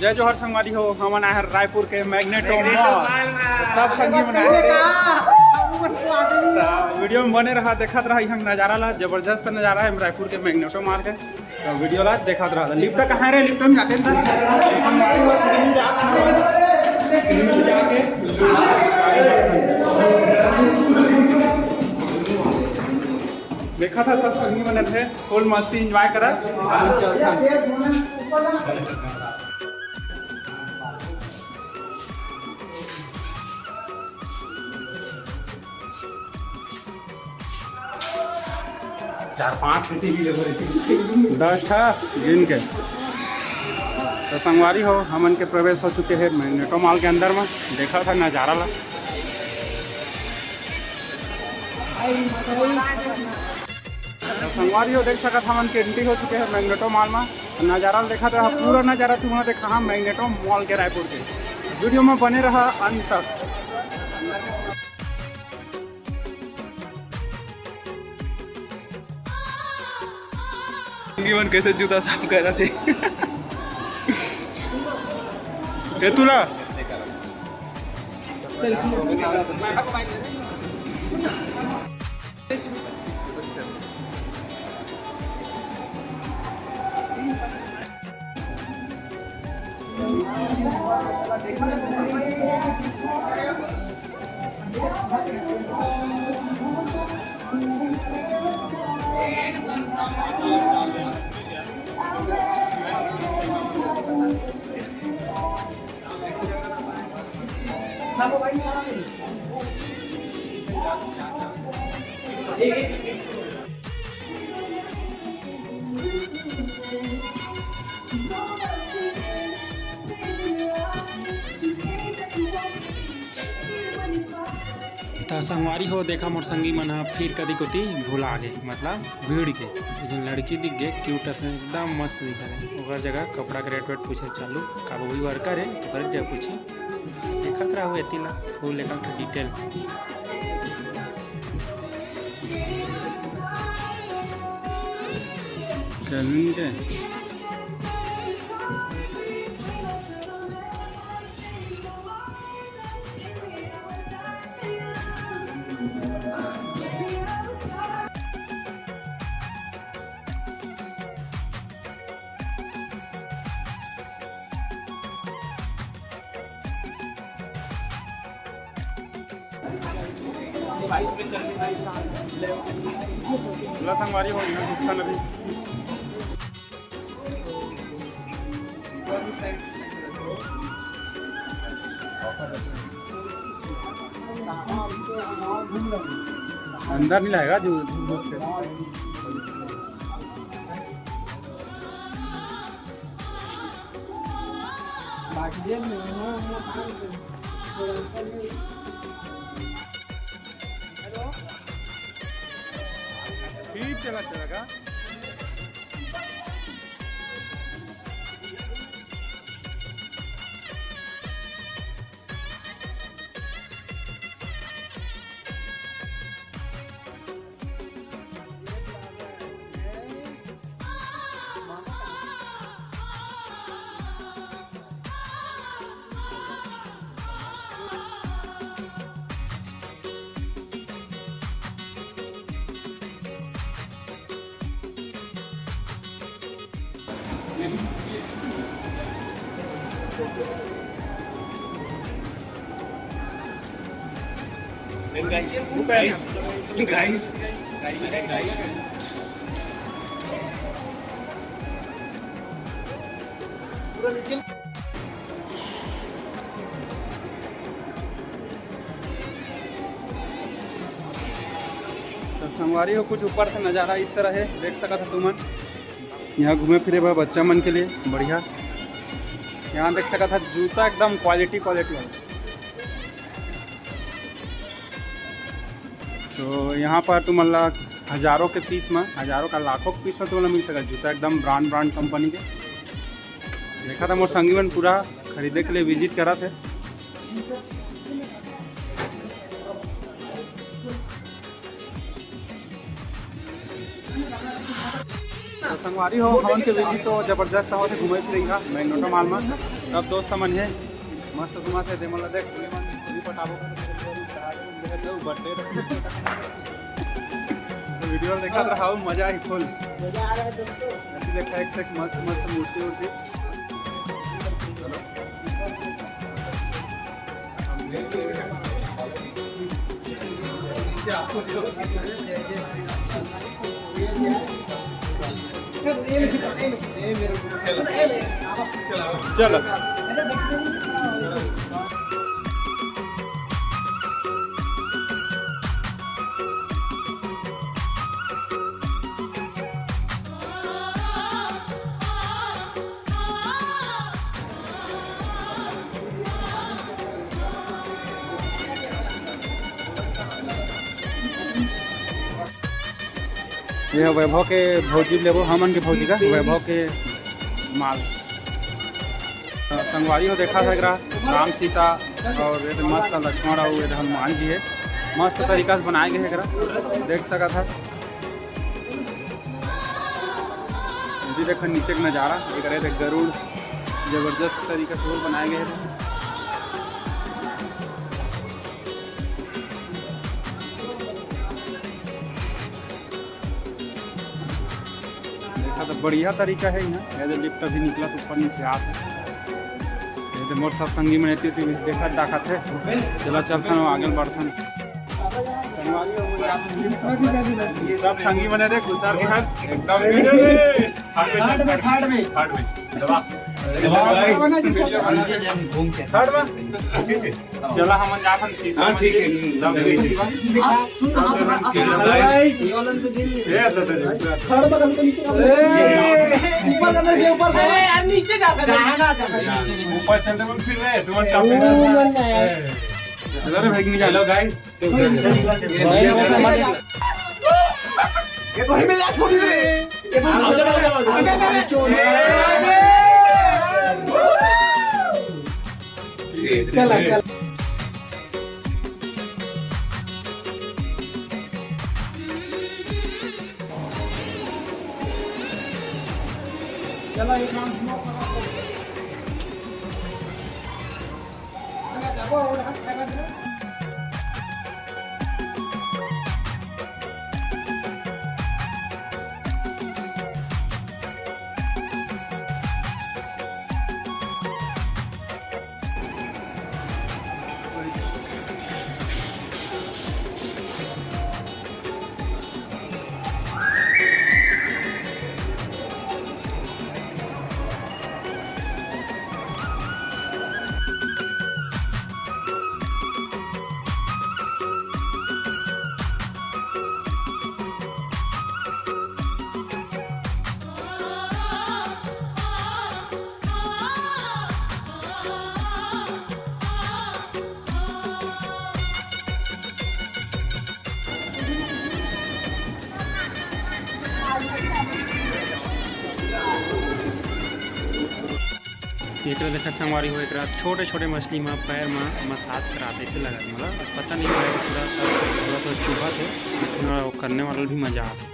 जय जोहर संगवारी हो। हम आए हैं रायपुर के मैग्नेटो मॉल। सब संगी बनाए वीडियो में बने रहा, देखत रहा यहाँ नज़ारा ला। जबरदस्त नज़ारा है रायपुर के मैग्नेटो मॉल के। तो वीडियो ला देखत रहा। लिफ्ट कहाँ रे? लिफ्ट में जाते हैं देखा था, सब संगी बने थे, फुल मस्ती एंजॉय करा। 4-5 10 था गिन के। तो संगवारी हो हमन के प्रवेश हो चुके हैं मैग्नेटो मॉल के अंदर में। देखा था नज़ारा ला। तो संगवारी हो देख सकत हमन के एंट्री हो चुके हैं मैग्नेटो मॉल में। नज़ारा देखा था, पूरा नज़ारा तुम्हें देखा हम मैग्नेटो मॉल के रायपुर के। वीडियो में बने रहा अंत तक। जीवन कैसे जूता साफ कर रहे थे ये तुला तो संगवारी हो देखा मोर संगी मन फिर कदी कोती भुला गए, मतलब भीड़ के जो लड़की दिख गए क्यूट से एकदम मस्त दिख रहे। ओकर जगह कपड़ा के रेट वेट पूछे चालू का वही वर्कर है ओकर जगह पूछी देखत रहो एतिला फुल एकदम डिटेल। चलूँ के संगवारी हो इसका नदी अंदर नहीं लगेगा जो ठीक चलेगा। guys. तो संगवारी हो कुछ ऊपर से नज़ारा इस तरह है, देख सका था तुमन। यहाँ घूमे फिरे बा बच्चा मन के लिए बढ़िया। यहाँ देख सका था जूता एकदम क्वालिटी वाला। तो यहाँ पर तुम्हारा हज़ारों के पीस में, हज़ारों का लाखों के पीस में तुम्हारा मिल सका जूता एकदम ब्रांड कंपनी के। देखा था मोर संगी मन पूरा खरीदे के लिए विजिट करा थे। तो संगवारी हो हमन के विजिट तो जबरदस्त हो घूमे फिरेगा मैग्नेटो मॉल में। सब दोस्त मन है मस्त घुमा थे देमला देख पूरी पटाबो वीडियो देखा रहा मजा ही फुल मजा आ रहा है दोस्तों। ऐसे देखा एक से मस्त मस्त मूर्ति उर्ति चलो ये वैभव के भौजी लेबो हमन के भौजी का वैभव के माल संगवारी हो देखा था राम सीता और ये मस्त लक्ष्मण और ये हनुमान जी है मस्त तरीका से बनाए गए है देख सका था जी देखो नीचे का नज़ारा एक गरुड़ जबरदस्त तरीके से वो बनाए गए हैं। तो बढ़िया तरीका है यहाँ ये लिफ्ट अभी निकला तो ऊपर नीचे आते मोर सब संगी में रहती थी देखा डाका थे चला चलता आगे बढ़ता सब संगी बने थे खुशार के साथ चला हम ठीक है नीचे ऊपर चलते फिर रहे तुम्हारे भाई निकालो गाइस ये तो हिमेल छोड़ दे चला चल चला एक काम एक देखा संगवारी हो एक छोटे छोटे मछली में पैर में मसाज कराते ऐसे लगा मतलब पता नहीं पूरा सा थोड़ा तो चुभा थे करने वाला भी मजा आता।